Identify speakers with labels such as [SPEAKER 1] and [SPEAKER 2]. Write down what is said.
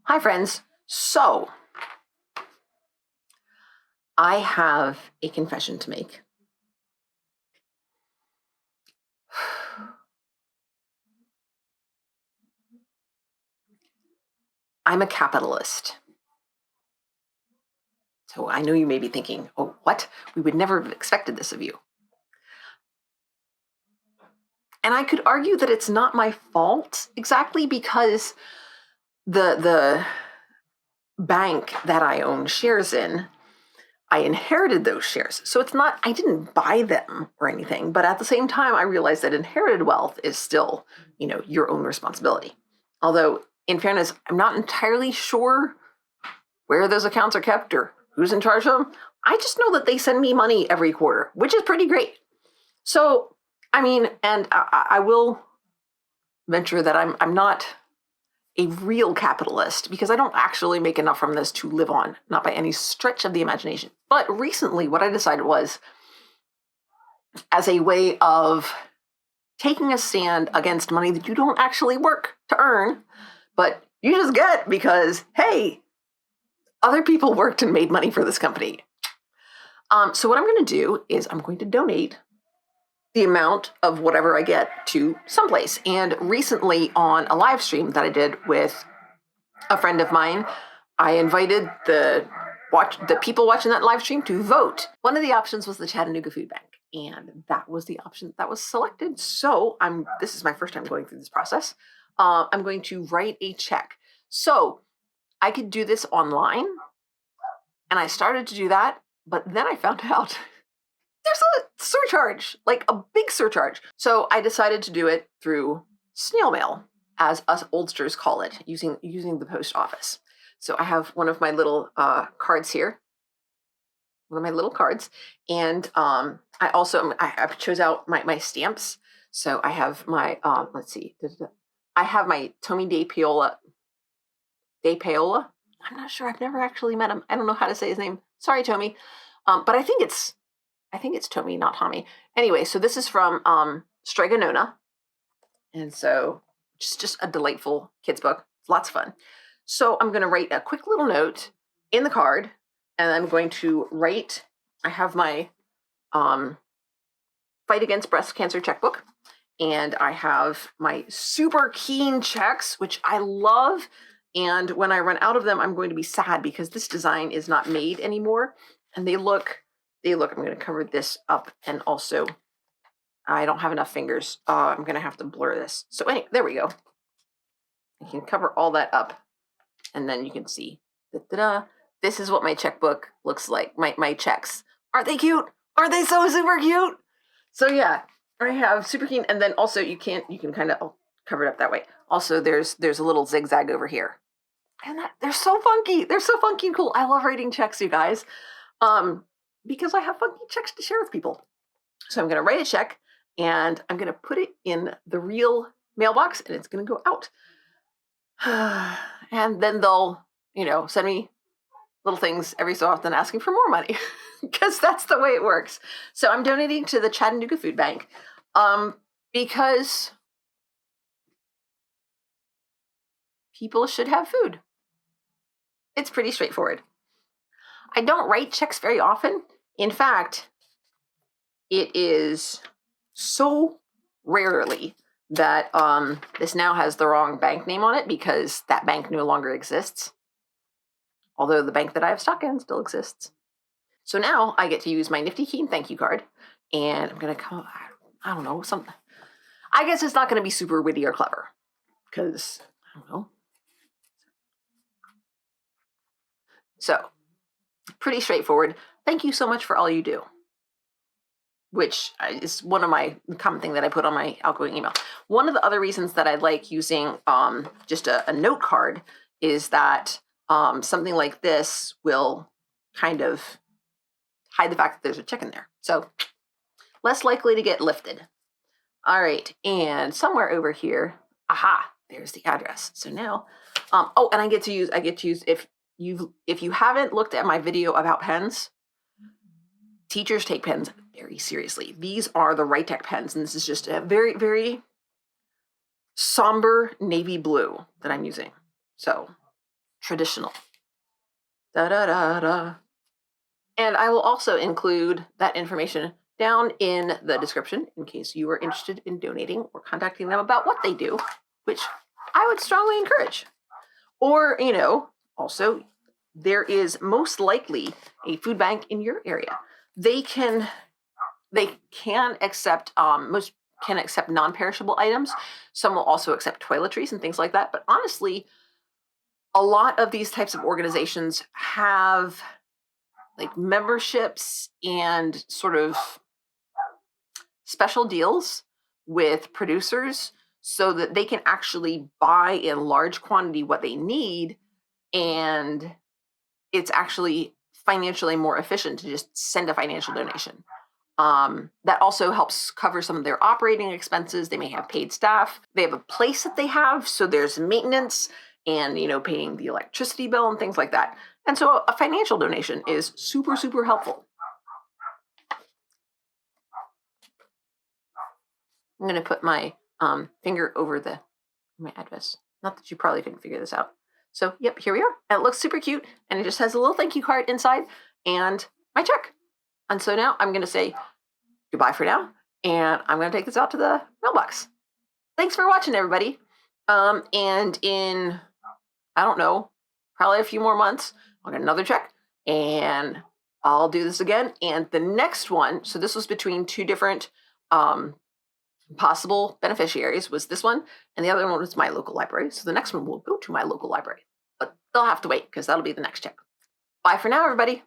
[SPEAKER 1] Hi, friends. So, I have a confession to make. I'm a capitalist. So, I know you may be thinking, oh, what? We would never have expected this of you. And I could argue that it's not my fault exactly because the bank that I own shares in, I inherited those shares. So it's not, I didn't buy them or anything, but at the same time, I realized that inherited wealth is still, your own responsibility. Although, in fairness, I'm not entirely sure where those accounts are kept or who's in charge of them. I just know that they send me money every quarter, which is pretty great. So, and I will venture that I'm not a real capitalist because I don't actually make enough from this to live on, not by any stretch of the imagination. But recently, what I decided was, as a way of taking a stand against money that you don't actually work to earn, but you just get because, hey, other people worked and made money for this company. So what I'm going to do is I'm going to donate the amount of whatever I get to someplace. And recently on a live stream that I did with a friend of mine, I invited the people watching that live stream to vote. One of the options was the Chattanooga Food Bank, and that was the option that was selected. So this is my first time going through this process. I'm going to write a check. So I could do this online, and I started to do that, but then I found out there's a surcharge, like a big surcharge. So I decided to do it through snail mail, as us oldsters call it, using the post office. So I have one of my little cards here, one of my little cards, and I chose out my stamps. So I have my let's see, I have my Tommy De Paola. I'm not sure. I've never actually met him. I don't know how to say his name. Sorry, Tommy. But I think it's Tommy, not Tommy. Anyway, so this is from Stregonona. And so just a delightful kids book. Lots of fun. So I'm going to write a quick little note in the card, and I'm going to write, I have my Fight Against Breast Cancer checkbook, and I have my super keen checks, which I love. And when I run out of them, I'm going to be sad because this design is not made anymore. And they look, I'm going to cover this up, and also I don't have enough fingers. I'm going to have to blur this. So anyway, there we go. I can cover all that up, and then you can see. Da-da-da. This is what my checkbook looks like. My checks. Aren't they cute? Aren't they so super cute? So yeah, I have super keen, and then also you can kind of cover it up that way. Also, there's a little zigzag over here, and they're so funky. They're so funky and cool. I love writing checks, you guys, because I have funky checks to share with people. So I'm going to write a check, and I'm going to put it in the real mailbox, and it's going to go out. And then they'll, send me little things every so often asking for more money because that's the way it works. So I'm donating to the Chattanooga Food Bank because people should have food. It's pretty straightforward. I don't write checks very often. In fact, it is so rarely that this now has the wrong bank name on it because that bank no longer exists. Although the bank that I have stock in still exists. So now I get to use my Nifty Keen thank you card, and I'm going to come, I don't know, something. I guess it's not going to be super witty or clever because, I don't know. So, pretty straightforward. Thank you so much for all you do, which is one of my common thing that I put on my outgoing email. One of the other reasons that I like using just a note card is that something like this will kind of hide the fact that there's a check in there. So less likely to get lifted. All right, and somewhere over here, there's the address. So now, and I get to use if you haven't looked at my video about pens, teachers take pens very seriously. These are the Tech pens, and this is just a very, very somber navy blue that I'm using. So traditional. Da da da da. And I will also include that information down in the description in case you are interested in donating or contacting them about what they do, which I would strongly encourage. Or, also there is most likely a food bank in your area. They can accept most can accept non-perishable items. Some will also accept toiletries and things like that. But honestly, a lot of these types of organizations have like memberships and sort of special deals with producers so that they can actually buy in large quantity what they need, and it's actually financially more efficient to just send a financial donation. That also helps cover some of their operating expenses. They may have paid staff. They have a place that they have, so there's maintenance and paying the electricity bill and things like that. And so a financial donation is super, super helpful. I'm going to put my finger over my address. Not that you probably couldn't figure this out. So, yep, here we are. And it looks super cute, and it just has a little thank you card inside and my check. And so now I'm going to say goodbye for now, and I'm going to take this out to the mailbox. Thanks for watching, everybody. And in, I don't know, probably a few more months, I'll get another check, and I'll do this again. And the next one, so this was between two different possible beneficiaries, was this one, and the other one was my local library. So the next one will go to my local library, but they'll have to wait because that'll be the next check. Bye for now, everybody.